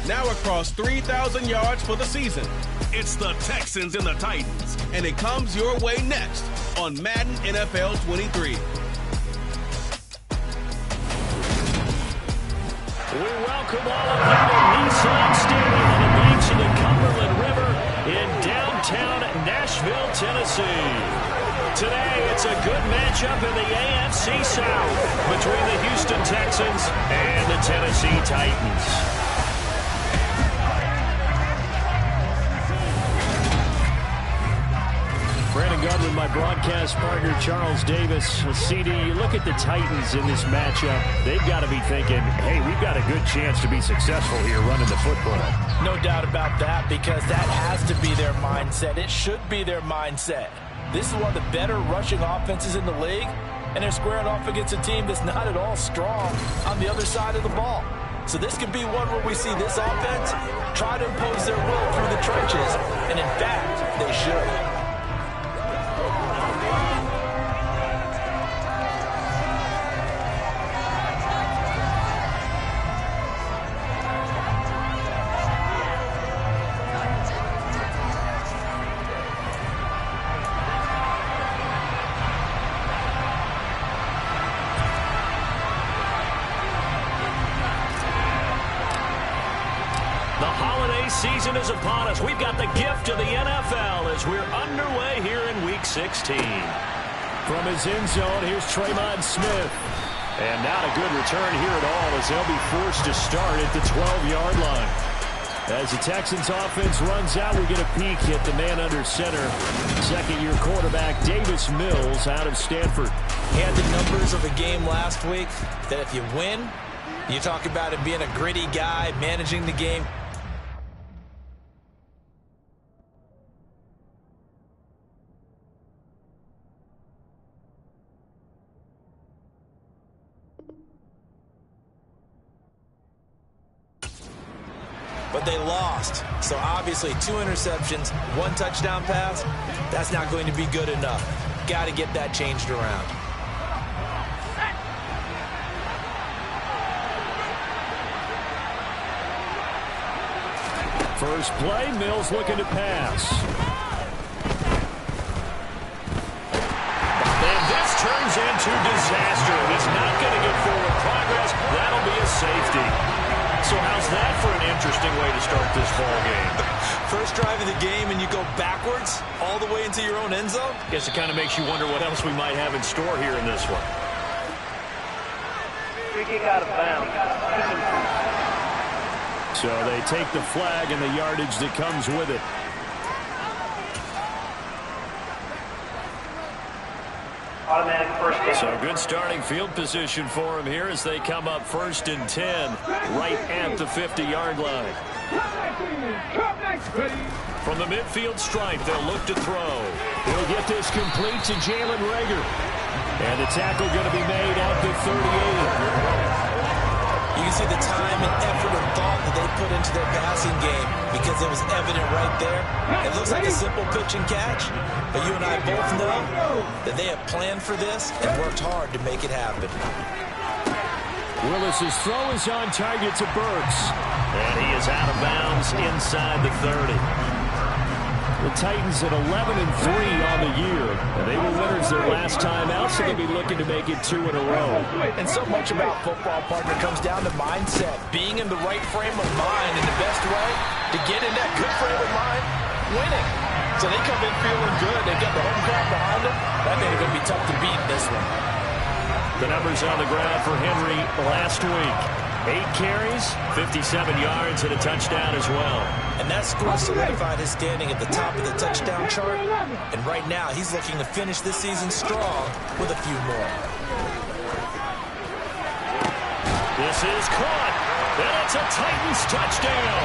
now across 3,000 yards for the season. It's the Texans and the Titans. And it comes your way next on Madden NFL 23. We welcome all of you to Nissan Stadium on the banks of the Cumberland River in downtown Nashville, Tennessee. Today, it's a good matchup in the AFC South between the Houston Texans and the Tennessee Titans. Brandon Godwin, my broadcast partner, Charles Davis. CD, you look at the Titans in this matchup. They've got to be thinking, hey, we've got a good chance to be successful here running the football. No doubt about that, because that has to be their mindset. It should be their mindset. This is one of the better rushing offenses in the league, and they're squaring off against a team that's not at all strong on the other side of the ball. So this could be one where we see this offense try to impose their will through the trenches, and in fact, they should. Season is upon us. We've got the gift of the NFL as we're underway here in Week 16. From his end zone, here's Tremont Smith. And not a good return here at all as they'll be forced to start at the 12-yard line. As the Texans offense runs out, we get a peek at the man under center. Second-year quarterback Davis Mills out of Stanford. He had the numbers of the game last week that if you win, you talk about him being a gritty guy, managing the game. But they lost. So obviously 2 interceptions, 1 touchdown pass, that's not going to be good enough. Got to get that changed around. First play, Mills looking to pass. And this turns into disaster. He's not going to get forward progress. That'll be a safety. So how's that for an interesting way to start this ball game? First drive of the game and you go backwards all the way into your own end zone? Guess it kind of makes you wonder what else we might have in store here in this one. Free kick out of bounds. So they take the flag and the yardage that comes with it. Automatic first down. So good starting field position for him here as they come up 1st and 10 right at the 50-yard line. From the midfield stripe, they'll look to throw. He'll get this complete to Jalen Reagor. And the tackle going to be made at the 38. You can see the time and effort and thought that they put into their passing game because it was evident right there. It looks like a simple pitch and catch, but you and I both know that they have planned for this and worked hard to make it happen. Willis's throw is on target to Burks. And he is out of bounds inside the 30. The Titans at 11-3 on the year. And they were winners their last time out, so they'll be looking to make it 2 in a row. And so much about football, partner, comes down to mindset. Being in the right frame of mind, and the best way to get in that good frame of mind, winning. So they come in feeling good. They got the home crowd behind them. I think it's going to be tough to beat in this one. The numbers on the ground for Henry last week. 8 carries, 57 yards, and a touchdown as well. And that score solidified his standing at the top of the touchdown chart. And right now, he's looking to finish this season strong with a few more. This is caught. And it's a Titans touchdown.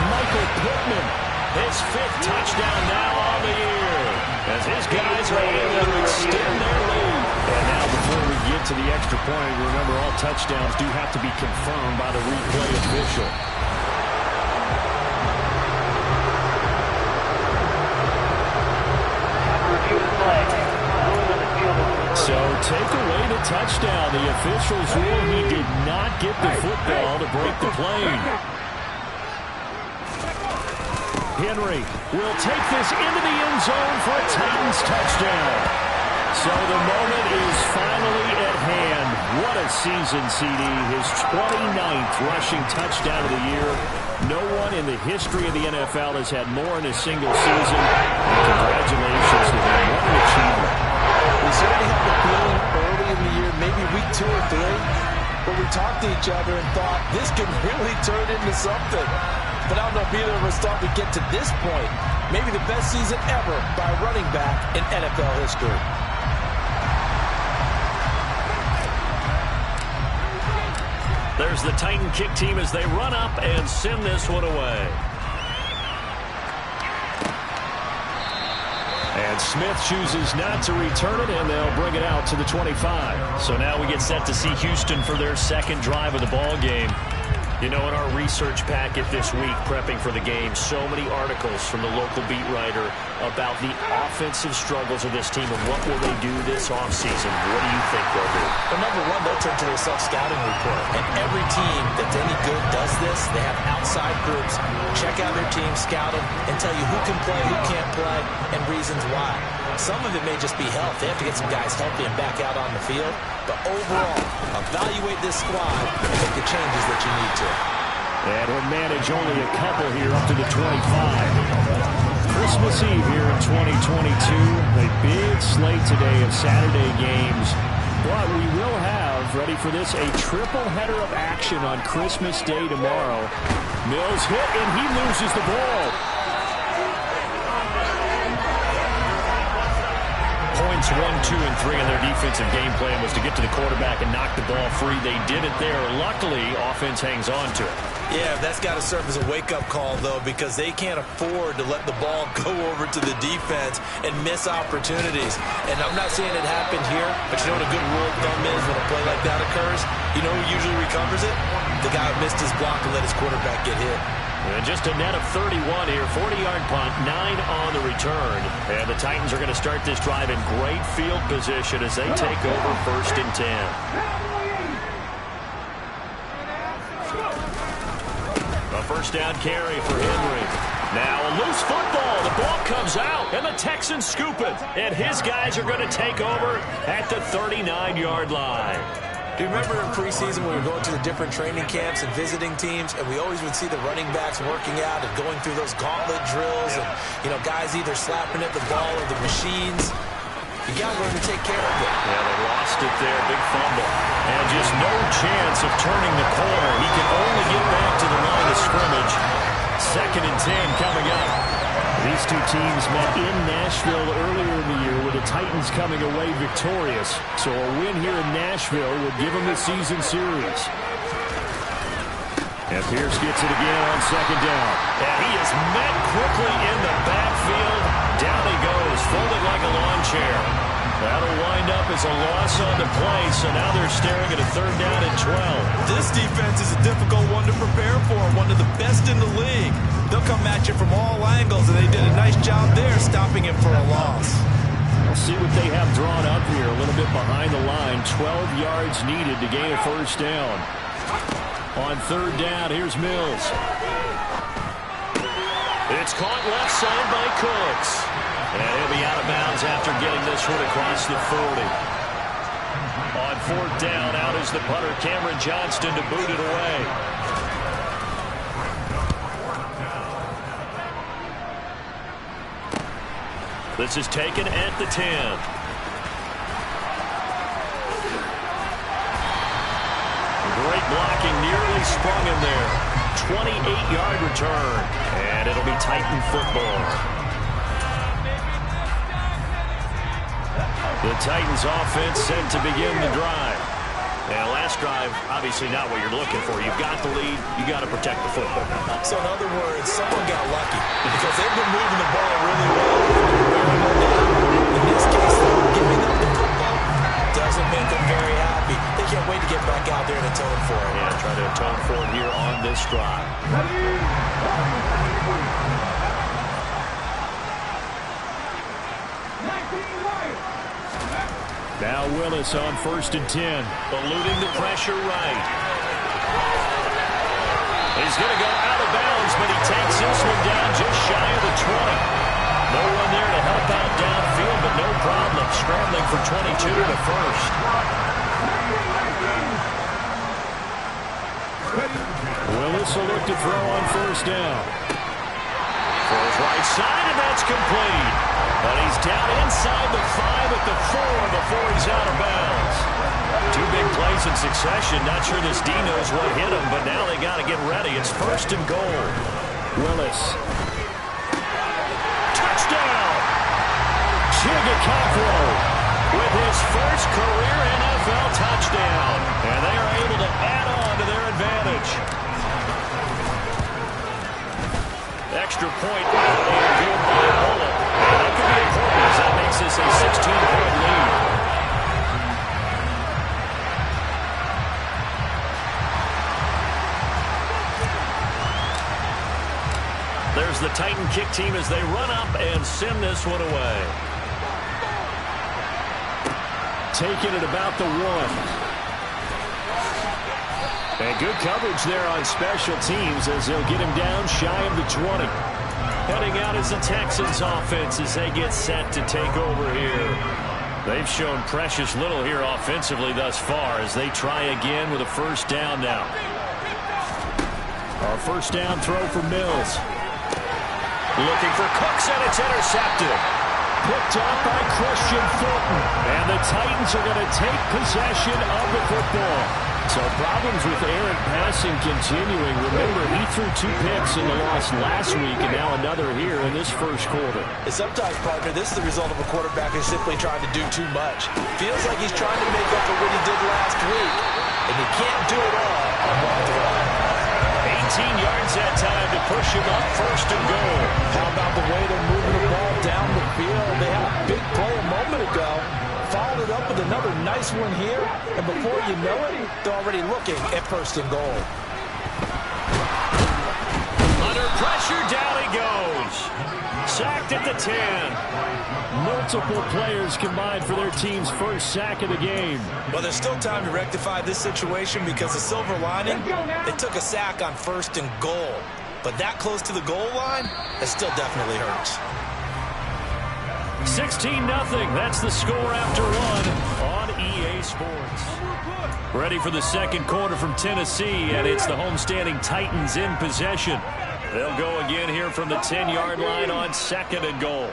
Michael Pittman, his 5th touchdown now on the year. As his guys are able to extend their lead. And now before we get to the extra point, remember all touchdowns do have to be confirmed by the replay official. So take away the touchdown the officials rule he did not get the football to break the plane. Henry will take this into the end zone for a Titans touchdown. So the moment is finally at hand. What a season, CD. His 29th rushing touchdown of the year. No one in the history of the NFL has had more in a single season. And congratulations to him. What an achievement. We certainly had the feeling early in the year, maybe week 2 or 3, where we talked to each other and thought this could really turn into something. But I don't know if either of us thought we'd get to this point. Maybe the best season ever by a running back in NFL history. There's the Titan kick team as they run up and send this one away. And Smith chooses not to return it, and they'll bring it out to the 25. So now we get set to see Houston for their second drive of the ball game. You know, in our research packet this week, prepping for the game, so many articles from the local beat writer about the offensive struggles of this team and what will they do this offseason. What do you think they'll do? Well, number one, they'll turn to their self-scouting report. And every team that's any good does this. They have outside groups. Check out their team, scout them, and tell you who can play, who can't play, and reasons why. Some of it may just be health. They have to get some guys healthy and back out on the field. But overall, evaluate this squad and make the changes that you need to. And he'll manage only a couple here up to the 25. Christmas Eve here in 2022. A big slate today of Saturday games. But we will have, ready for this, a triple header of action on Christmas Day tomorrow. Mills hit, and he loses the ball. Points 1, 2, and 3 in their defensive game plan was to get to the quarterback and knock the ball free. They did it there. Luckily, offense hangs on to it. Yeah, that's got to serve as a wake-up call, though, because they can't afford to let the ball go over to the defense and miss opportunities. And I'm not saying it happened here, but you know what a good rule of thumb is when a play like that occurs? You know who usually recovers it? The guy who missed his block and let his quarterback get hit. And just a net of 31 here, 40-yard punt, 9 on the return. And the Titans are going to start this drive in great field position as they take over 1st and 10. A first down carry for Henry. Now a loose football. The ball comes out, and the Texans scoop it. And his guys are going to take over at the 39-yard line. Do you remember in preseason when we were going to the different training camps and visiting teams, and we always would see the running backs working out and going through those gauntlet drills, and, you know, guys either slapping at the ball or the machines? You got to learn to take care of it. Yeah, they lost it there. Big fumble. And just no chance of turning the corner. He can only get back to the line of scrimmage. 2nd and 10 coming up. These two teams met in Nashville earlier in the year with the Titans coming away victorious. So a win here in Nashville would give them the season series. And Pierce gets it again on 2nd down. And he is met quickly in the backfield. Down he goes, folded like a lawn chair. That'll wind up as a loss on the play, so now they're staring at a 3rd down and 12. This defense is a difficult one to prepare for, one of the best in the league. They'll come at you from all angles, and they did a nice job there stopping him for a loss. We'll see what they have drawn up here, a little bit behind the line. 12 yards needed to gain a 1st down. On 3rd down, here's Mills. It's caught left side by Cooks. And he'll be out of bounds after getting this one across the 40. On 4th down, out is the punter, Cameron Johnston, to boot it away. This is taken at the 10. Great blocking, nearly sprung him there. 28-yard return, and it'll be Titan football. The Titans offense set to begin the drive. And last drive, obviously not what you're looking for. You've got the lead. You got to protect the football. So in other words, someone got lucky because they've been moving the ball really well. In this case, giving up the football doesn't make them very happy. They can't wait to get back out there and atone for it. Yeah, try to atone for it here on this drive. Now Willis on 1st and 10. Eluding the pressure right. He's going to go out of bounds, but he takes this one down just shy of the 20. No one there to help out downfield, but no problem. Scrambling for 22 to the first. Willis will look to throw on 1st down. Throws right side, and that's complete. But he's down inside the 5 at the 4 before he's out of bounds. 2 big plays in succession. Not sure this D knows what hit him, but now they got to get ready. It's 1st and goal. Willis. Touchdown! Chigakafro with his first career NFL touchdown. And they are able to add on to their advantage. Extra point and good by Bullock. And that could be important as that makes this a 16-point lead. There's the Titan kick team as they run up and send this one away. Taking it about the 1. And good coverage there on special teams as they'll get him down shy of the 20. Heading out is the Texans offense as they get set to take over here. They've shown precious little here offensively thus far as they try again with a 1st down now. Our 1st down throw for Mills. Looking for Cooks, and it's intercepted. Picked up by Christian Fulton. And the Titans are going to take possession of the football. So problems with errant passing continuing. Remember, he threw 2 picks in the loss last week, and now another here in this 1st quarter. And sometimes, partner, this is the result of a quarterback who's simply trying to do too much. Feels like he's trying to make up for what he did last week, and he can't do it all on one throw. 18 yards that time to push him up 1st and goal. How about the way they're moving the ball down the field? They had a big play a moment ago. Followed it up with another nice one here, and before you know it, they're already looking at 1st and goal. Under pressure, down he goes. Sacked at the 10. Multiple players combined for their team's 1st sack of the game. Well, there's still time to rectify this situation because the silver lining, they took a sack on 1st and goal. But that close to the goal line, it still definitely hurts. 16-0. That's the score after 1 on EA Sports. Ready for the 2nd quarter from Tennessee, and it's the homestanding Titans in possession. They'll go again here from the 10-yard line on 2nd and goal.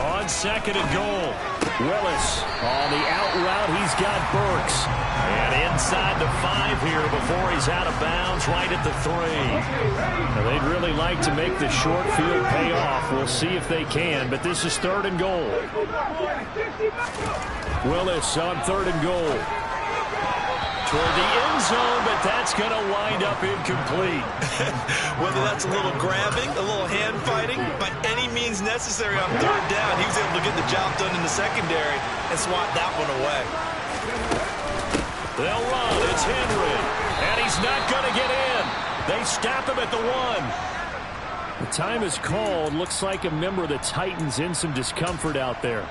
On 2nd and goal, Willis on the out route. He's got Burks. And inside the 5 here before he's out of bounds right at the 3. Now, they'd really like to make the short field pay off. We'll see if they can, but this is 3rd and goal. Willis on 3rd and goal. Toward the end zone, but that's going to wind up incomplete. Whether that's a little grabbing, a little hand fighting, by any means necessary on 3rd down, he was able to get the job done in the secondary and swat that one away. They'll run. It's Henry. And he's not going to get in. They stop him at the 1. The time is called. Looks like a member of the Titans in some discomfort out there.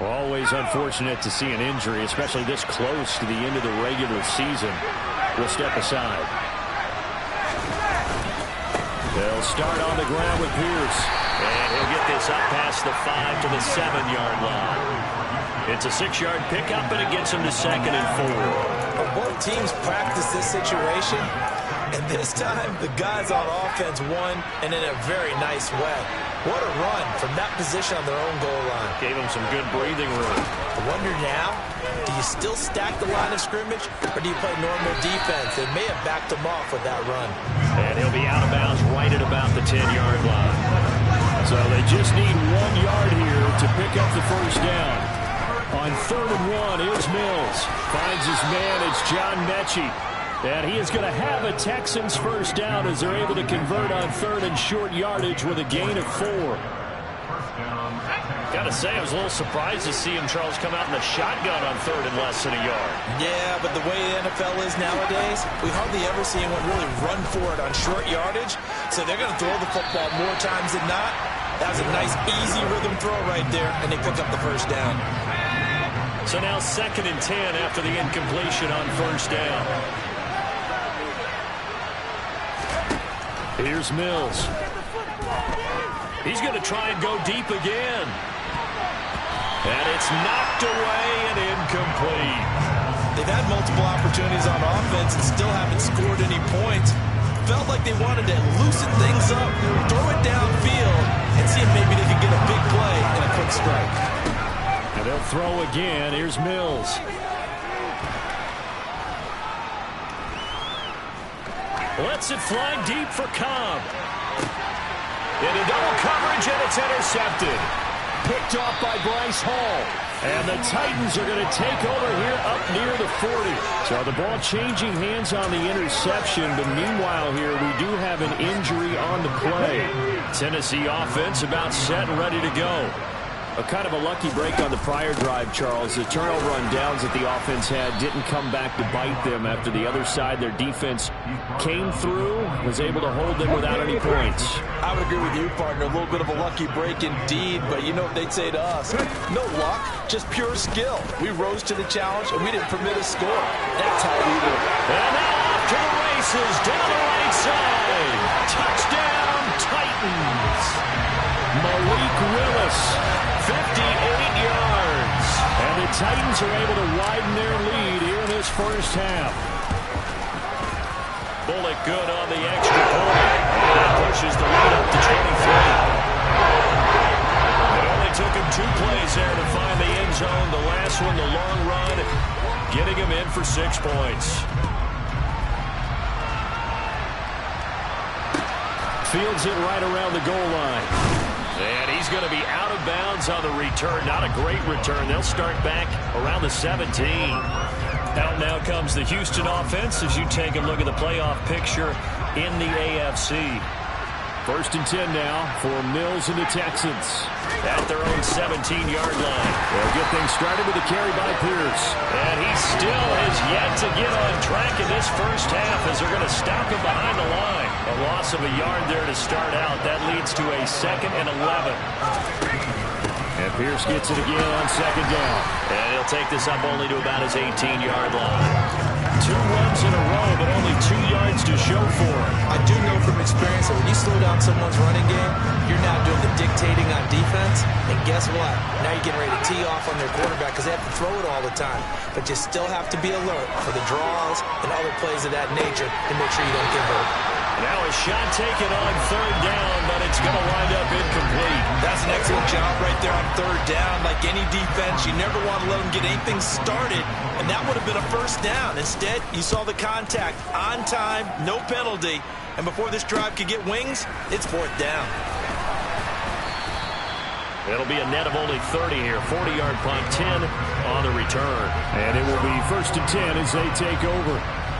Always unfortunate to see an injury, especially this close to the end of the regular season. We'll step aside. They'll start on the ground with Pierce. And he'll get this up past the 5 to the 7-yard line. It's a 6-yard pickup, and it gets him to 2nd and 4. Both teams practice this situation, and this time the guys on offense won, and in a very nice way. What a run from that position on their own goal line. Gave him some good breathing room. I wonder now, do you still stack the line of scrimmage, or do you play normal defense? They may have backed him off with that run. And he'll be out of bounds right at about the 10-yard line. So they just need 1 yard here to pick up the 1st down. On 3rd and 1, here's Mills. Finds his man, it's John Mechie. And he is going to have a Texans 1st down as they're able to convert on 3rd and short yardage with a gain of 4. Got to say, I was a little surprised to see him, Charles, come out in the shotgun on 3rd and less than a yard. Yeah, but the way the NFL is nowadays, we hardly ever see anyone really run for it on short yardage. So they're going to throw the football more times than not. That was a nice, easy rhythm throw right there, and they pick up the first down. So now 2nd and 10 after the incompletion on first down. Here's Mills. He's going to try and go deep again. And it's knocked away and incomplete. They've had multiple opportunities on offense and still haven't scored any points. Felt like they wanted to loosen things up, throw it downfield, and see if maybe they could get a big play and a quick strike. And they'll throw again. Here's Mills. Lets it fly deep for Cobb. Into double coverage, and it's intercepted. Picked off by Bryce Hall. And the Titans are going to take over here up near the 40. So the ball changing hands on the interception. But meanwhile here, we do have an injury on the play. Tennessee offense about set and ready to go. A kind of a lucky break on the prior drive, Charles. The turnover on downs that the offense had didn't come back to bite them after the other side. Their defense came through, was able to hold them without any points. I would agree with you, partner. A little bit of a lucky break indeed, but you know what they'd say to us? No luck, just pure skill. We rose to the challenge, and we didn't permit a score. That's how we do it. And now off to the races, down the right side. Touchdown, Titans. Malik Willis, 58 yards. And the Titans are able to widen their lead here in this first half. Bullock good on the extra point. And that pushes the lead up to 23. It only took him 2 plays there to find the end zone. The last one, the long run, getting him in for 6 points. Fields it right around the goal line. And he's going to be out of bounds on the return. Not a great return. They'll start back around the 17. Out now comes the Houston offense as you take a look at the playoff picture in the AFC. 1st and 10 now for Mills and the Texans. At their own 17-yard line. They'll get things started with a carry by Pierce. And he still has yet to get on track in this first half as they're going to stop him behind the line. A loss of a yard there to start out. That leads to a 2nd and 11. And Pierce gets it again on 2nd down. And he'll take this up only to about his 18-yard line. 2 runs in a row, but only 2 yards to show for it. I do know from experience that when you slow down someone's running game, you're now doing the dictating on defense. And guess what? Now you're getting ready to tee off on their quarterback because they have to throw it all the time. But you still have to be alert for the draws and other plays of that nature to make sure you don't get hurt. Now a shot taken on 3rd down, but it's going to wind up incomplete. That's an excellent job right there on 3rd down. Like any defense, you never want to let them get anything started, and that would have been a 1st down. Instead, you saw the contact on time, no penalty, and before this drive could get wings, it's 4th down. It'll be a net of only 30 here. 40-yard punt, 10 on the return. And it will be 1st and 10 as they take over.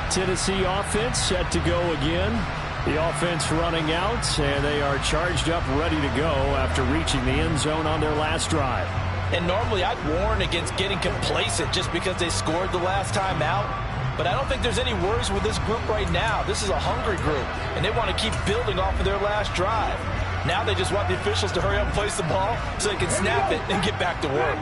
Tennessee offense set to go again. The offense running out, and they are charged up, ready to go after reaching the end zone on their last drive. And normally I'd warn against getting complacent just because they scored the last time out. But I don't think there's any worries with this group right now. This is a hungry group, and they want to keep building off of their last drive. Now they just want the officials to hurry up and place the ball so they can snap it and get back to work.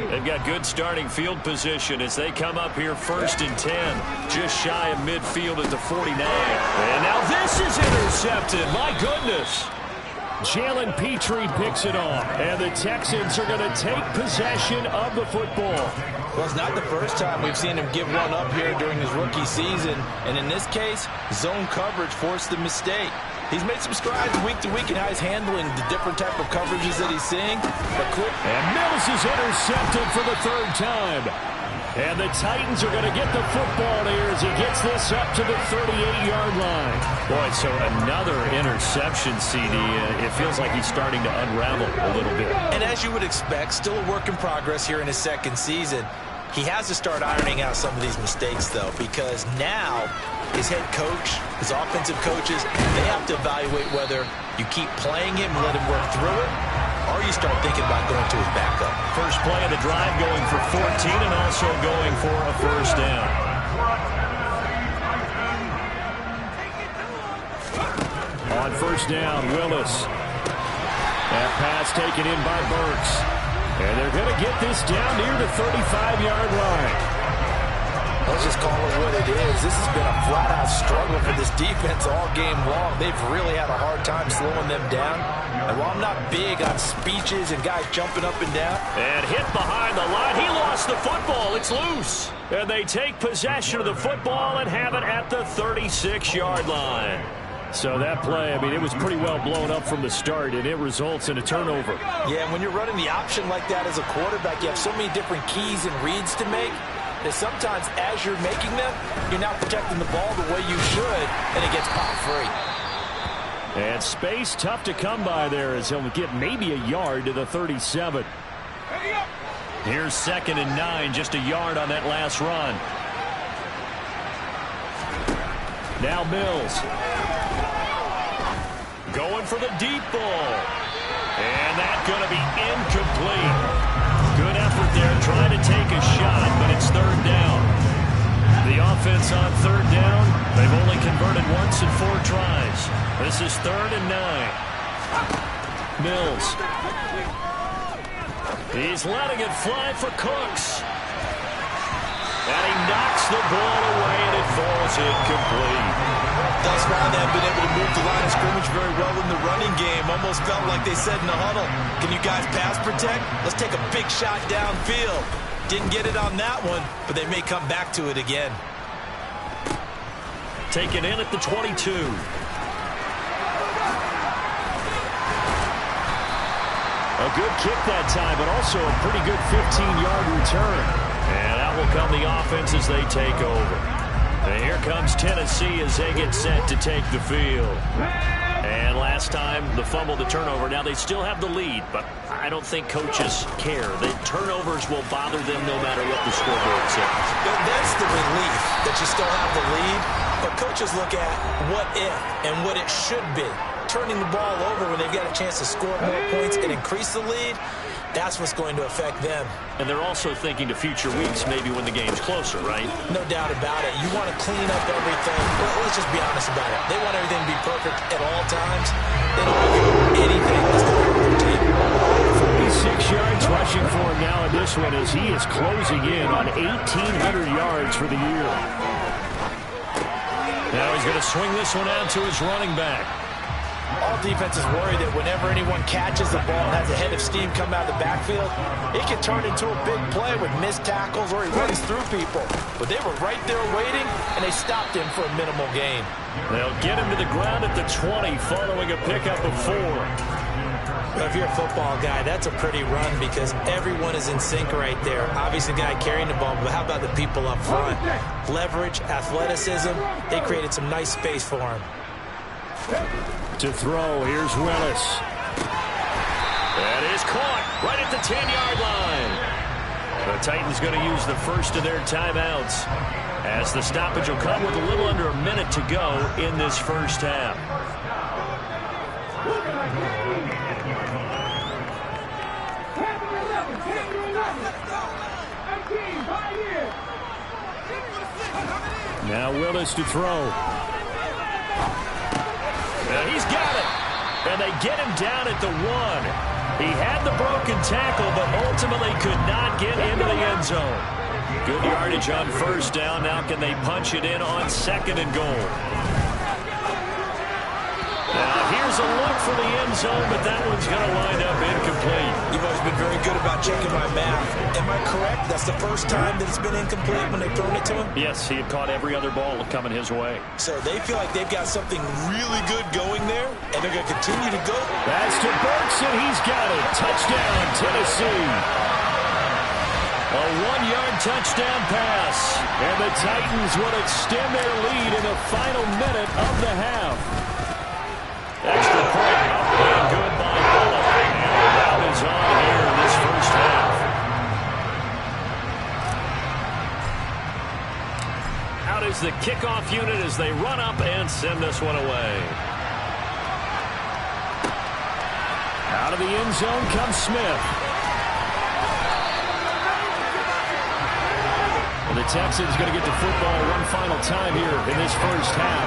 They've got good starting field position as they come up here 1st and 10, just shy of midfield at the 49. And now this is intercepted. My goodness. Jalen Petrie picks it off, and the Texans are going to take possession of the football. Well, it's not the first time we've seen him give one up here during his rookie season, and in this case, zone coverage forced the mistake. He's made some strides week to week in how he's handling the different type of coverages that he's seeing. But quick. And Mills is intercepted for the 3rd time. And the Titans are going to get the football here as he gets this up to the 38-yard line. Boy, so another interception, CD. It feels like he's starting to unravel a little bit. And as you would expect, still a work in progress here in his 2nd season. He has to start ironing out some of these mistakes, though, because now his head coach, his offensive coaches, they have to evaluate whether you keep playing him and let him work through it, or you start thinking about going to his backup. First play of the drive going for 14 and also going for a 1st down. On 1st down, Willis. That pass taken in by Burks. And they're going to get this down near the 35-yard line. Let's just call it what it is. This has been a flat-out struggle for this defense all game long. They've really had a hard time slowing them down. And while I'm not big on speeches and guys jumping up and down. And hit behind the line. He lost the football. It's loose. And they take possession of the football and have it at the 36-yard line. So that play, I mean, it was pretty well blown up from the start, and it results in a turnover. Yeah, and when you're running the option like that as a quarterback, you have so many different keys and reads to make that sometimes as you're making them, you're not protecting the ball the way you should, and it gets popped free. And space tough to come by there as he'll get maybe a yard to the 37. Here's 2nd and 9, just a yard on that last run. Now Mills. Going for the deep ball. And that's going to be incomplete. Good effort there trying to take a shot, but it's 3rd down. The offense on 3rd down, they've only converted once in 4 tries. This is 3rd and 9. Mills. He's letting it fly for Cooks. And he knocks the ball away, and it falls incomplete. Thus far, they've been able to move the line of scrimmage very well in the running game. Almost felt like they said in the huddle, can you guys pass protect? Let's take a big shot downfield. Didn't get it on that one, but they may come back to it again. Taken in at the 22. A good kick that time, but also a pretty good 15-yard return. And out will come the offense as they take over. And here comes Tennessee as they get set to take the field. And last time, the fumble, the turnover. Now they still have the lead, but I don't think coaches care. The turnovers will bother them no matter what the scoreboard says. That's the relief that you still have the lead. But coaches look at what if and what it should be. Turning the ball over when they've got a chance to score more points and increase the lead, that's what's going to affect them. And they're also thinking to future weeks, maybe when the game's closer, right? No doubt about it. You want to clean up everything. Let's just be honest about it. They want everything to be perfect at all times. They don't want to do anything that's going to hurt their team. 46 yards rushing for him now in this one as he is closing in on 1,800 yards for the year. Now he's going to swing this one out to his running back. All defenses worry that whenever anyone catches the ball and has a head of steam come out of the backfield, it can turn into a big play with missed tackles or he runs through people. But they were right there waiting, and they stopped him for a minimal gain. They'll get him to the ground at the 20 following a pickup of 4. If you're a football guy, that's a pretty run because everyone is in sync right there. Obviously, the guy carrying the ball, but how about the people up front? Leverage, athleticism, they created some nice space for him. To throw, here's Willis. That is caught right at the 10-yard line. The Titans going to use the first of their timeouts as the stoppage will come with a little under a minute to go in this first half. Now Willis to throw. And he's got it. And they get him down at the 1. He had the broken tackle, but ultimately could not get into the end zone. Good yardage on first down. Now can they punch it in on 2nd and goal? Now here's a look for the end zone, but that one's going to wind up incomplete. You've always been very good about checking my math. Am I correct? That's the first time that it's been incomplete when they've thrown it to him? Yes, he had caught every other ball coming his way. So they feel like they've got something really good going there, and they're going to continue to go. That's to Burks, and he's got it. Touchdown, Tennessee. A 1-yard touchdown pass. And the Titans will extend their lead in the final minute of the half. Extra point up and good by Bullock. And that is on here in this first half. Out is the kickoff unit as they run up and send this one away. Out of the end zone comes Smith. And the Texans going to get the football one final time here in this first half.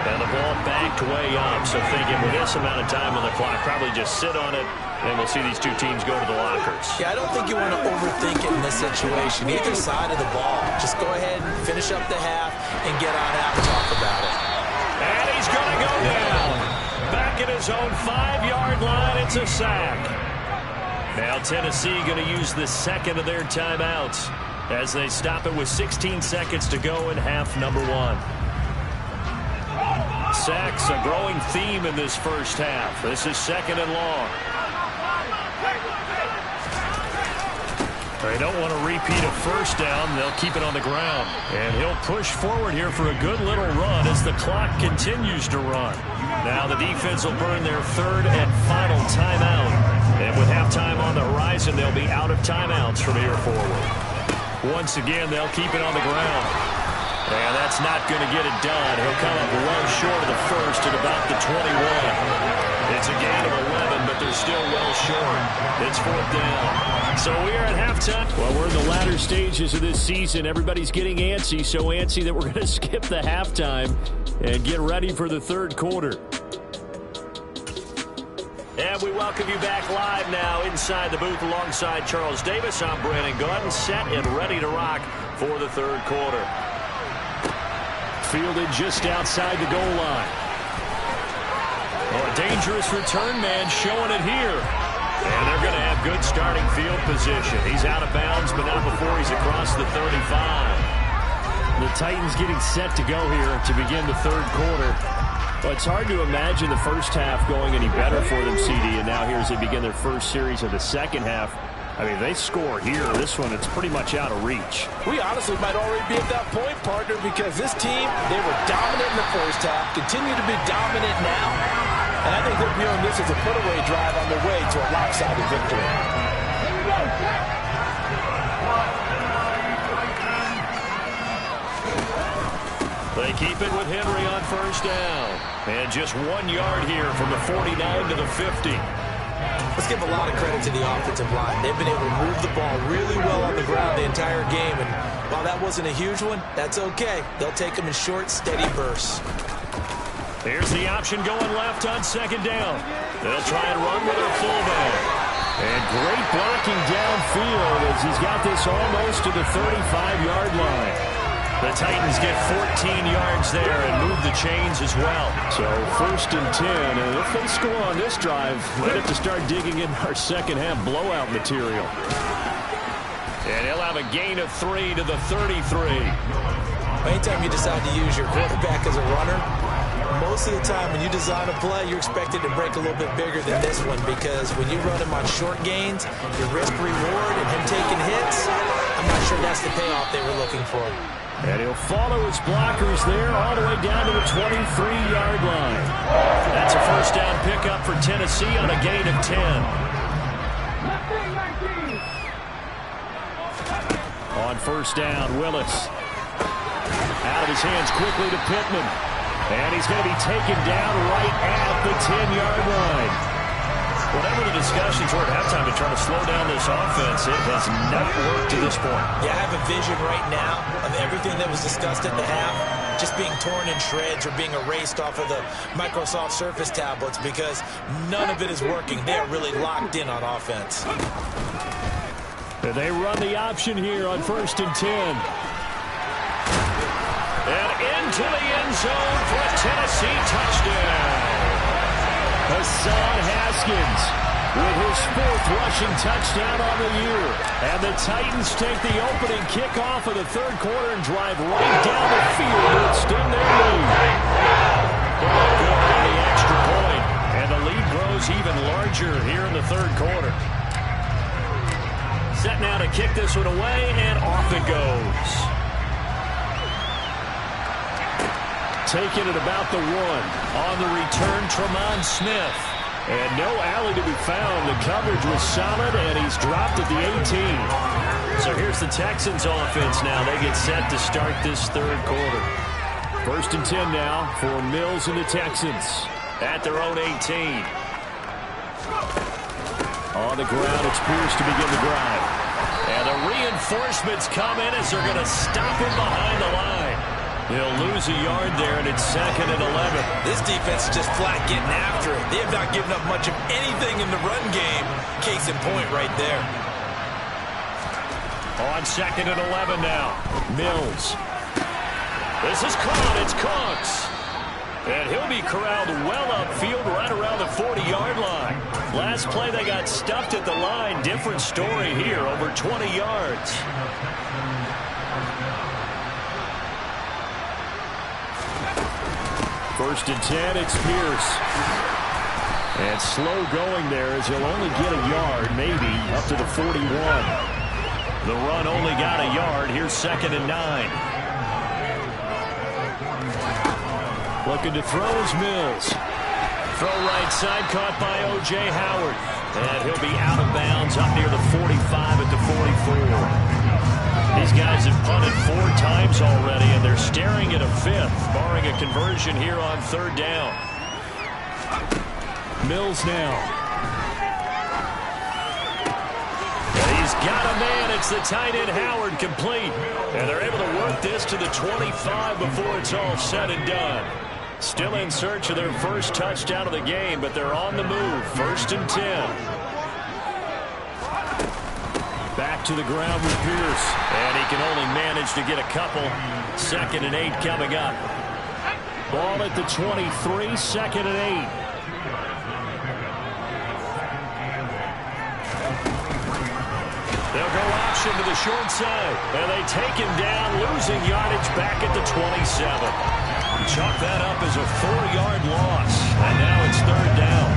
And the ball backed way up. So thinking with this amount of time on the clock, probably just sit on it, and we'll see these two teams go to the lockers. Yeah, I don't think you want to overthink it in this situation. Either side of the ball. Just go ahead and finish up the half and get on out and talk about it. And he's going to go down. Back at his own 5-yard line, it's a sack. Now Tennessee going to use the second of their timeouts as they stop it with 16 seconds to go in half number 1. Sacks, a growing theme in this first half. This is 2nd and long. They don't want to repeat a first down. They'll keep it on the ground. And he'll push forward here for a good little run as the clock continues to run. Now the defense will burn their 3rd and final timeout. And with halftime on the horizon, they'll be out of timeouts from here forward. Once again, they'll keep it on the ground. And that's not going to get it done. He'll come up well short of the first at about the 21. It's a gain of 11, but they're still well short. It's 4th down. So we are at halftime. Well, we're in the latter stages of this season. Everybody's getting antsy, so antsy that we're going to skip the halftime and get ready for the 3rd quarter. And we welcome you back live now inside the booth alongside Charles Davis. I'm Brandon Gordon, set and ready to rock for the 3rd quarter. Fielded just outside the goal line. Oh, a dangerous return man showing it here. And they're going to have good starting field position. He's out of bounds, but not before he's across the 35. The Titans getting set to go here to begin the 3rd quarter. Well, it's hard to imagine the first half going any better for them, CD, and now here as they begin their first series of the second half. I mean, they score here. This one, it's pretty much out of reach. We honestly might already be at that point, partner, because this team, they were dominant in the first half, continue to be dominant now, and I think they're viewing this as a put-away drive on the way to a lopsided victory. They keep it with Henry on first down. And just 1 yard here from the 49 to the 50. Let's give a lot of credit to the offensive line. They've been able to move the ball really well on the ground the entire game. And while that wasn't a huge one, that's okay. They'll take them in short, steady bursts. Here's the option going left on 2nd down. They'll try and run with their fullback. And great blocking downfield as he's got this almost to the 35-yard line. The Titans get 14 yards there and move the chains as well. So 1st and 10, and if they score on this drive, might have to start digging in our second half blowout material. And he'll have a gain of 3 to the 33. Anytime you decide to use your quarterback as a runner, most of the time when you design a play, you're expected to break a little bit bigger than this one, because when you run him on short gains, your risk-reward and him taking hits, I'm not sure that's the payoff they were looking for. And he'll follow his blockers there all the way down to the 23-yard line. That's a first down pickup for Tennessee on a gain of 10. On first down, Willis. Out of his hands quickly to Pittman. And he's going to be taken down right at the 10-yard line. Whatever the discussions were at halftime to try to slow down this offense, it has not worked to this point. Yeah, I have a vision right now of everything that was discussed at the half just being torn in shreds or being erased off of the Microsoft Surface tablets, because none of it is working. They are really locked in on offense. They run the option here on 1st and 10. And into the end zone for a Tennessee touchdown. Hassan Haskins with his 4th rushing touchdown on the year. And the Titans take the opening kickoff of the 3rd quarter and drive right down the field to extend their lead. Good on the extra point. And the lead grows even larger here in the 3rd quarter. Set now to kick this one away, and off it goes. Taking it about the 1. On the return, Tremont Smith. And no alley to be found. The coverage was solid, and he's dropped at the 18. So here's the Texans offense now. They get set to start this 3rd quarter. 1st and 10 now for Mills and the Texans at their own 18. On the ground, it's Pierce to begin the drive. And the reinforcements come in as they're going to stop him behind the line. They'll lose a yard there, and it's 2nd and 11. This defense is just flat getting after it. They have not given up much of anything in the run game. Case in point right there. On 2nd and 11 now. Mills. This is caught. It's Cooks. And he'll be corralled well upfield right around the 40-yard line. Last play, they got stuffed at the line. Different story here, over 20 yards. First and 10, it's Pierce. And slow going there as he'll only get a yard, maybe, up to the 41. The run only got a yard. Here's 2nd and 9. Looking to throw is Mills. Throw right side, caught by O.J. Howard. And he'll be out of bounds up near the 45 at the 44. These guys have punted 4 times already, and they're staring at a 5th, barring a conversion here on 3rd down. Mills now. And he's got a man. It's the tight end Howard, complete. And they're able to work this to the 25 before it's all said and done. Still in search of their first touchdown of the game, but they're on the move. 1st and 10. Back to the ground with Pierce. And he can only manage to get a couple. 2nd and 8 coming up. Ball at the 23, 2nd and 8. They'll go option to the short side. And they take him down, losing yardage back at the 27. Chalk that up as a 4-yard loss. And now it's 3rd down.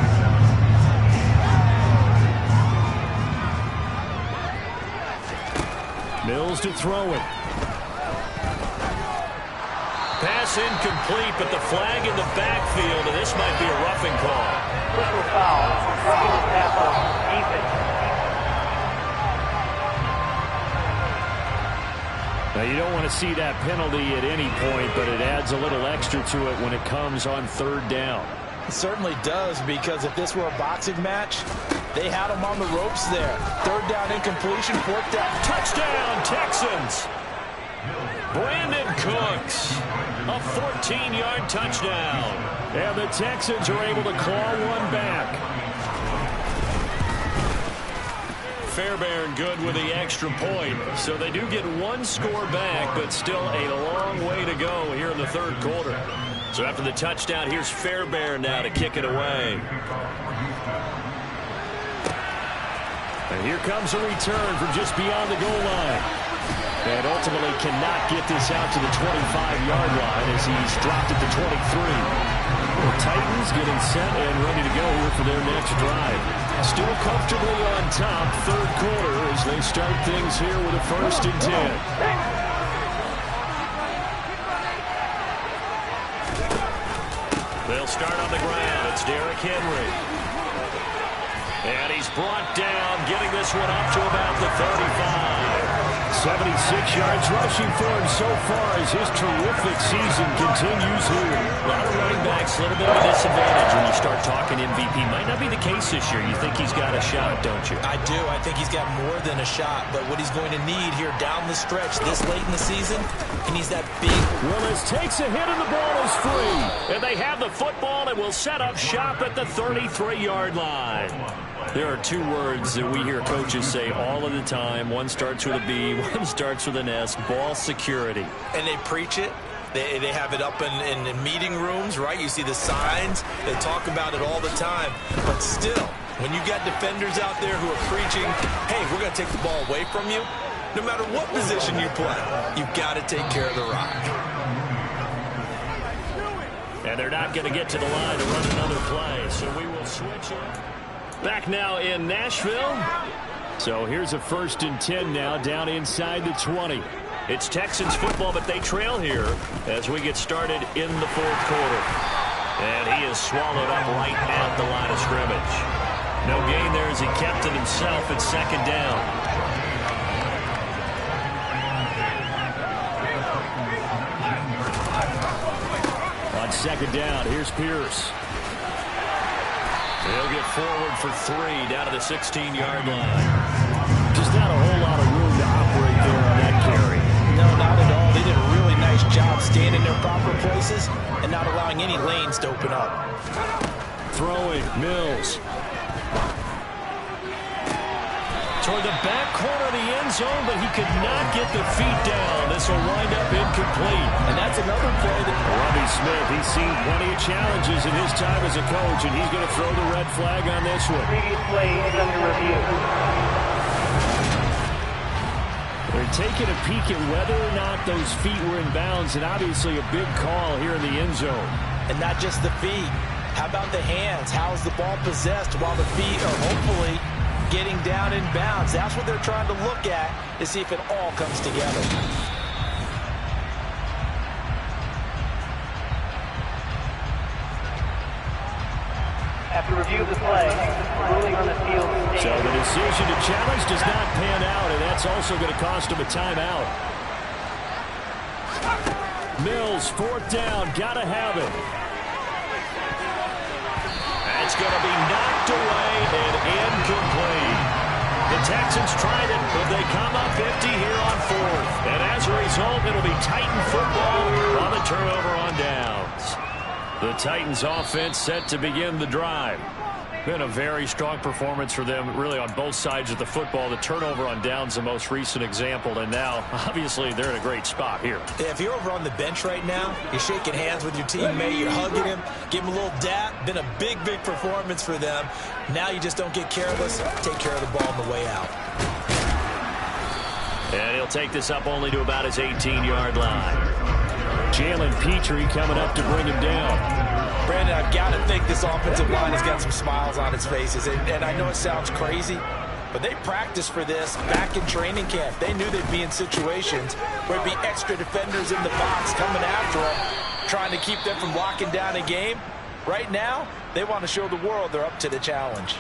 Mills to throw it. Pass incomplete, but the flag in the backfield, and this might be a roughing call. Personal foul. Roughing the pass on defense. Now, you don't want to see that penalty at any point, but it adds a little extra to it when it comes on 3rd down. It certainly does, because if this were a boxing match, they had him on the ropes there. 3rd down incompletion, 4th down. Touchdown, Texans! Brandon Cooks, a 14-yard touchdown. And the Texans are able to claw one back. Fairbairn good with the extra point. So they do get 1 score back, but still a long way to go here in the 3rd quarter. So after the touchdown, here's Fairbairn now to kick it away. And here comes a return from just beyond the goal line. And ultimately cannot get this out to the 25-yard line as he's dropped at the 23. The Titans getting set and ready to go here for their next drive. Still comfortably on top, 3rd quarter as they start things here with a 1st and 10. They'll start on the ground. It's Derrick Henry. And he's brought down, getting this one up to about the 35. 76 yards rushing for him so far as his terrific season continues here. A lot of running backs, a little bit of a disadvantage when you start talking MVP. Might not be the case this year. You think he's got a shot, don't you? I do. I think he's got more than a shot. But what he's going to need here down the stretch this late in the season, he needs that big. Willis takes a hit and the ball is free. And they have the football and will set up shop at the 33-yard line. There are 2 words that we hear coaches say all of the time. One starts with a B, one starts with an S. Ball security. And they preach it. They have it up in meeting rooms, right? You see the signs. They talk about it all the time. But still, when you got defenders out there who are preaching, hey, we're going to take the ball away from you, no matter what position you play, you've got to take care of the rock. And they're not going to get to the line to run another play, so we will switch it. Back now in Nashville. So here's a 1st and 10 now down inside the 20. It's Texans football, but they trail here as we get started in the 4th quarter. And he is swallowed up right at the line of scrimmage. No gain there as he kept it himself at 2nd down. On 2nd down, here's Pierce. He'll get forward for 3 down to the 16-yard line. Just not a whole lot of room to operate there on that carry. No, not at all. They did a really nice job staying in their proper places and not allowing any lanes to open up. Throwing, Mills. Toward the back corner of the end zone, but he could not get the feet down. This will wind up incomplete. And that's another play that Robbie Smith, he's seen plenty of challenges in his time as a coach, and he's going to throw the red flag on this one. Previous play is under review. They're taking a peek at whether or not those feet were in bounds, and obviously a big call here in the end zone. And not just the feet. How about the hands? How is the ball possessed while the feet are hopefully getting down in bounds? That's what they're trying to look at to see if it all comes together. After review of the play, ruling on the field stands. So the decision to challenge does not pan out, and that's also going to cost him a timeout. Mills, 4th down, got to have it. That's going to be knocked away and incomplete. The Texans tried it, but they come up empty here on 4th. And as a result, it'll be Titan football on the turnover on downs. The Titans offense set to begin the drive. Been a very strong performance for them, really, on both sides of the football. The turnover on downs, the most recent example, and now, obviously, they're in a great spot here. Yeah, if you're over on the bench right now, you're shaking hands with your teammate, you're hugging him, give him a little dap. Been a big, big performance for them. Now you just don't get careless. Take care of the ball on the way out. And he'll take this up only to about his 18-yard line. Jalen Petrie coming up to bring him down. Brandon, I've got to think this offensive line has got some smiles on its faces. And I know it sounds crazy, but they practiced for this back in training camp. They knew they'd be in situations where it'd be extra defenders in the box coming after them, trying to keep them from locking down a game. Right now, they want to show the world they're up to the challenge.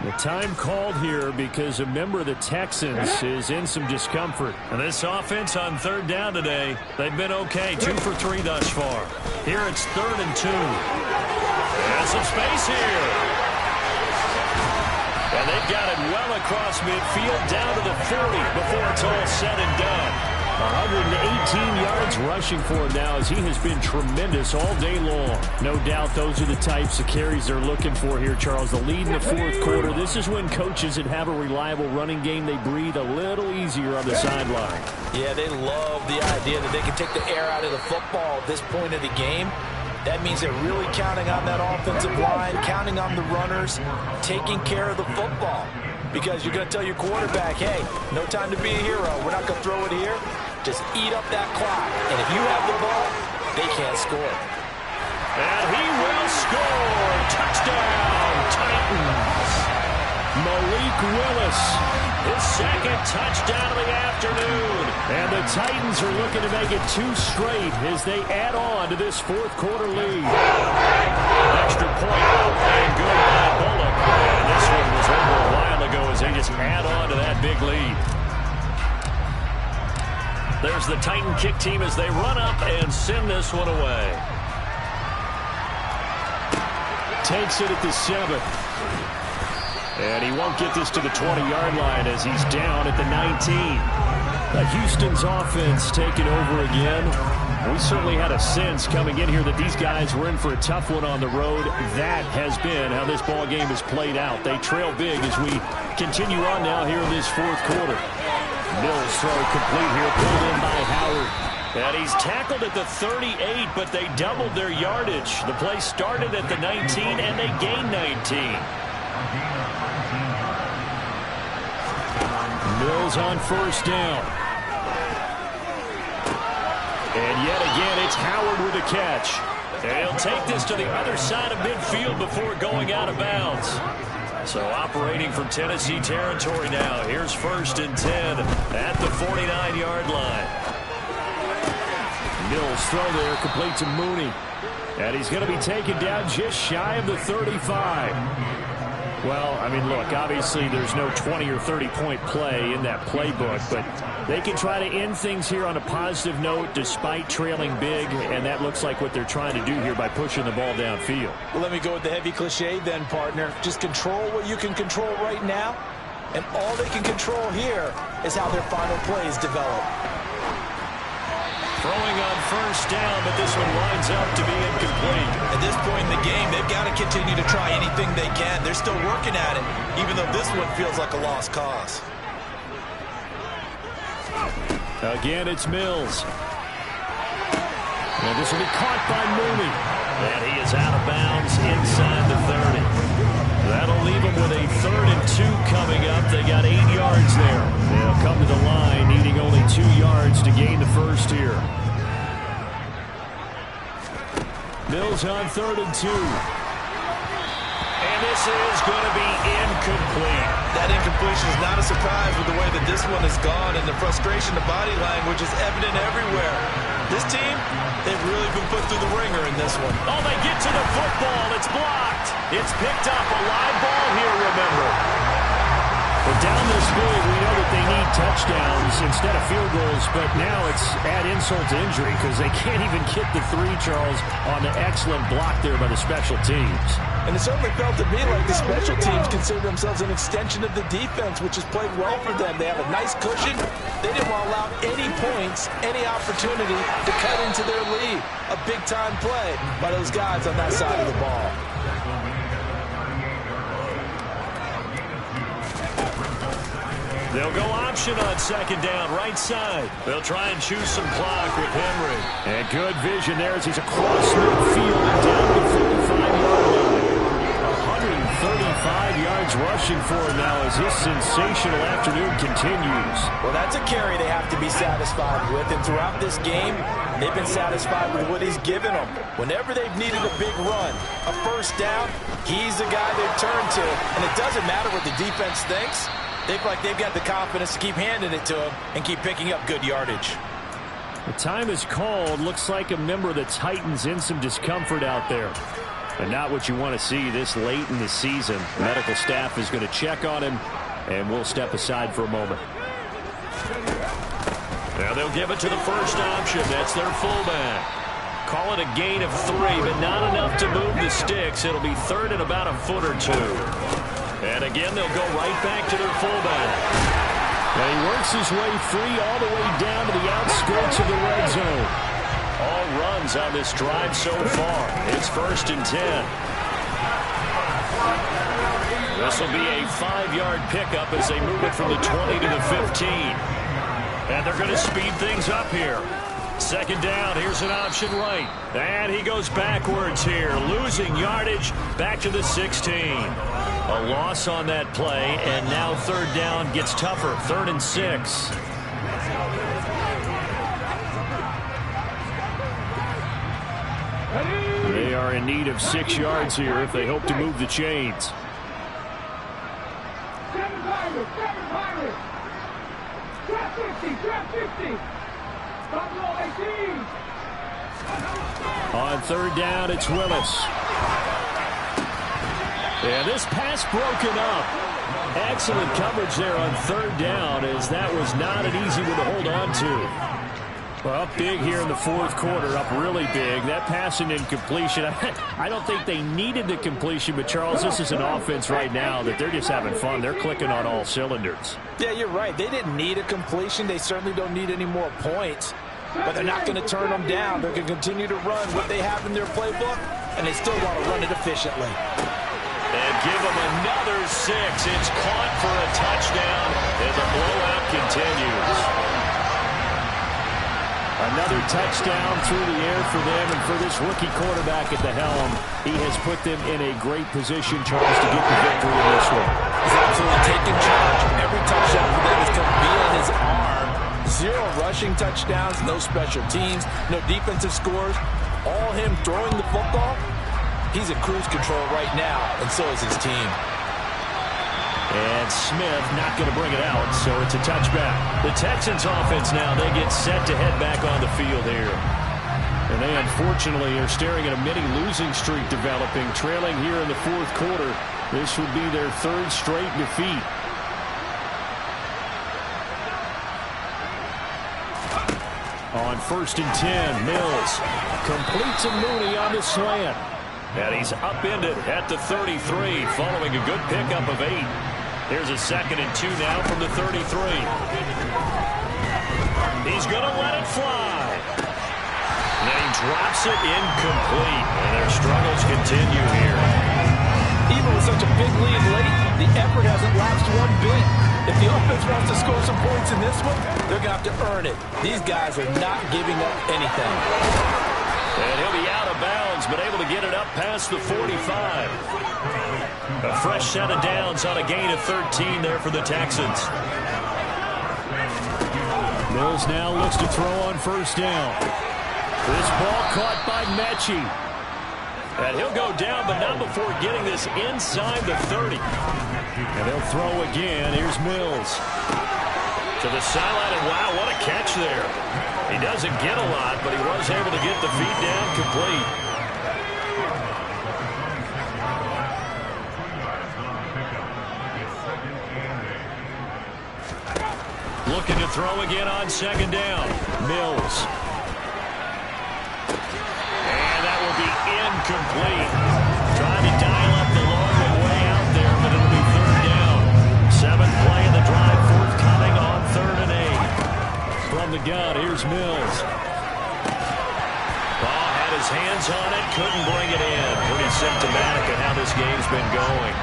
The time called here because a member of the Texans is in some discomfort. And this offense on 3rd down today, they've been okay. 2 for 3 thus far. Here it's 3rd and 2. Has some space here. And they've got it well across midfield down to the 40 before it's all said and done. 118 yards rushing for him now as he has been tremendous all day long. No doubt those are the types of carries they're looking for here, Charles. The lead in the 4th quarter. This is when coaches that have a reliable running game, they breathe a little easier on the sideline. Yeah, they love the idea that they can take the air out of the football at this point of the game. That means they're really counting on that offensive line, counting on the runners, taking care of the football. Because you're going to tell your quarterback, hey, no time to be a hero. We're not going to throw it here. Just eat up that clock. And if you have the ball, they can't score. And he will score. Touchdown, Titans. Malik Willis, his 2nd touchdown of the afternoon. And the Titans are looking to make it 2 straight as they add on to this 4th quarter lead. Extra point and good by Bullock. And this one was over a while ago as they just add on to that big lead. There's the Titan kick team as they run up and send this one away. Takes it at the 7. And he won't get this to the 20-yard line as he's down at the 19. Houston's offense taking over again. We certainly had a sense coming in here that these guys were in for a tough one on the road. That has been how this ball game has played out. They trail big as we continue on now here in this 4th quarter. Mills throw complete here, pulled in by Howard. And he's tackled at the 38, but they doubled their yardage. The play started at the 19, and they gained 19. Mills on 1st down. And yet again, it's Howard with a catch. And he'll take this to the other side of midfield before going out of bounds. So operating from Tennessee territory now. Here's 1st and 10 at the 49-yard line. Mills throw there, complete to Mooney. And he's going to be taken down just shy of the 35. Well, I mean, look, obviously there's no 20 or 30-point play in that playbook, but they can try to end things here on a positive note despite trailing big, and that looks like what they're trying to do here by pushing the ball downfield. Well, let me go with the heavy cliche then, partner. Just control what you can control right now, and all they can control here is how their final plays develop. Throwing on first down, but this one winds up to be incomplete. At this point in the game, they've got to continue to try anything they can. They're still working at it, even though this one feels like a lost cause. Again, it's Mills. And this will be caught by Mooney. And he is out of bounds inside the 30. That'll leave them with a 3rd and 2 coming up. They got 8 yards there. They'll come to the line needing only 2 yards to gain the first here. Mills on 3rd and 2. And this is going to be incomplete. That incompletion is not a surprise with the way that this one has gone, and the frustration, the body language is evident everywhere. This team, they've really been put through the ringer in this one. Oh, they get to the football. It's blocked. It's picked up. A live ball here, remember. But down this big, we know that they need touchdowns instead of field goals, but now it's add insult to injury because they can't even get the 3, Charles, on the excellent block there by the special teams. And it certainly felt to me like the special teams consider themselves an extension of the defense, which has played well for them. They have a nice cushion. They didn't want to allow any points, any opportunity to cut into their lead. A big-time play by those guys on that side of the ball. They'll go option on 2nd down, right side. They'll try and choose some clock with Henry. And good vision there as he's across midfield and down the 45-yard line. 135 yards rushing for him now as his sensational afternoon continues. Well, that's a carry they have to be satisfied with, and throughout this game, they've been satisfied with what he's given them. Whenever they've needed a big run, a first down, he's the guy they've turned to, and it doesn't matter what the defense thinks. They feel like they've got the confidence to keep handing it to him and keep picking up good yardage. The time is called. Looks like a member of the Titans in some discomfort out there. And not what you want to see this late in the season. The medical staff is going to check on him, and we'll step aside for a moment. Now they'll give it to the first option. That's their fullback. Call it a gain of 3, but not enough to move the sticks. It'll be 3rd and about a foot or 2. And again, they'll go right back to their fullback. And he works his way free all the way down to the outskirts of the red zone. All runs on this drive so far. It's 1st and 10. This will be a 5-yard pickup as they move it from the 20 to the 15. And they're going to speed things up here. 2nd down, here's an option right. And he goes backwards here, losing yardage back to the 16. A loss on that play, and now 3rd down gets tougher, 3rd and 6. They are in need of 6 yards here if they hope to move the chains. On 3rd down, it's Willis. And this pass broken up. Excellent coverage there on 3rd down, as that was not an easy one to hold on to. Well, up big here in the 4th quarter, up really big. That pass and incompletion, I don't think they needed the completion, but Charles, this is an offense right now that they're just having fun. They're clicking on all cylinders. Yeah, you're right. They didn't need a completion. They certainly don't need any more points, but they're not going to turn them down. They're going to continue to run what they have in their playbook, and they still want to run it efficiently. And give them another 6. It's caught for a touchdown as the blowout continues. Another touchdown through the air for them, and for this rookie quarterback at the helm, he has put them in a great position, Charles, to get the victory in this one. He's absolutely taking charge. Every touchdown for them is going to be in his arm. 0 rushing touchdowns, no special teams, no defensive scores. All him throwing the football. He's in cruise control right now, and so is his team. And Smith not going to bring it out, so it's a touchback. The Texans offense now, they get set to head back on the field here. And they unfortunately are staring at a mini losing streak developing, trailing here in the 4th quarter. This would be their 3rd straight defeat. On 1st and 10, Mills completes a Mooney on the slant. And he's upended at the 33 following a good pickup of 8. Here's a 2nd and 2 now from the 33. He's going to let it fly. drops it incomplete. And their struggles continue here. Even with such a big lead late, the effort hasn't lapsed one bit. If the offense wants to score some points in this one, they're going to have to earn it. These guys are not giving up anything. And he'll be out of bounds, but able to get it up past the 45. A fresh set of downs on a gain of 13 there for the Texans. Mills now looks to throw on first down. This ball caught by Mechie. And he'll go down, but not before getting this inside the 30. And they'll throw again. Here's Mills. To the sideline, and wow, what a catch there. He doesn't get a lot, but he was able to get the feet down complete. Looking to throw again on second down. Mills. And that will be incomplete. Trying to dial up the long way out there, but it'll be third down. 7th play in the drive, forthcoming on 3rd and 8. From the gun, here's Mills. Ball had his hands on it, couldn't bring it in. Pretty symptomatic of how this game's been going.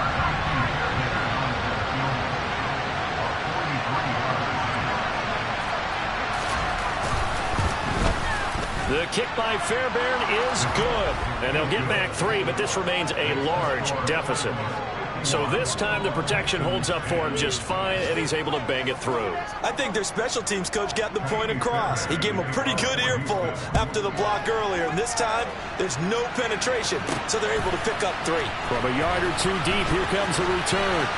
The kick by Fairbairn is good. And they'll get back 3, but this remains a large deficit. So this time the protection holds up for him just fine, and he's able to bang it through. I think their special teams coach got the point across. He gave him a pretty good earful after the block earlier. And this time, there's no penetration, so they're able to pick up 3. From a yard or 2 deep, here comes the return.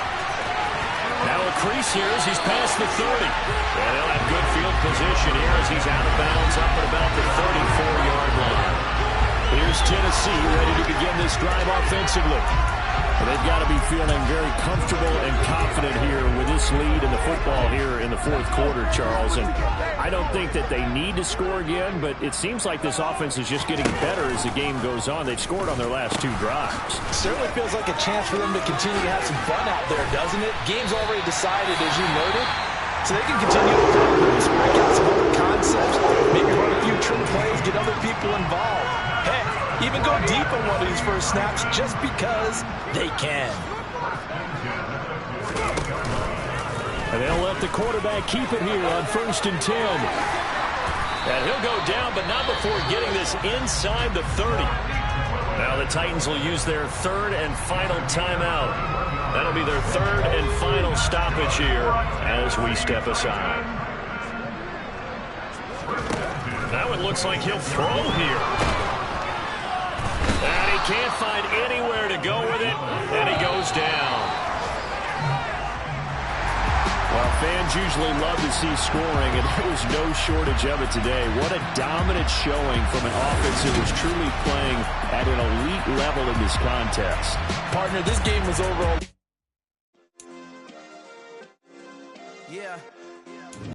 Now a crease here as he's past the 30. And they'll have good field position here as he's out of bounds up at about the 34-yard line. Here's Tennessee ready to begin this drive offensively. Well, they've got to be feeling very comfortable and confident here with this lead in the football here in the 4th quarter, Charles. And I don't think that they need to score again, but it seems like this offense is just getting better as the game goes on. They've scored on their last 2 drives. Certainly feels like a chance for them to continue to have some fun out there, doesn't it? Game's already decided, as you noted, so they can continue to practice, break out some other concepts, maybe run a few trick plays, get other people involved. Heck, even go deep on one of these first snaps just because they can. And they'll let the quarterback keep it here on 1st and 10. And he'll go down, but not before getting this inside the 30. Now the Titans will use their 3rd and final timeout. That'll be their 3rd and final stoppage here as we step aside. Now it looks like he'll throw here. And he can't find anywhere to go with it, and he goes down. Well, fans usually love to see scoring, and there was no shortage of it today. What a dominant showing from an offense that was truly playing at an elite level in this contest. Partner, this game was over. Yeah,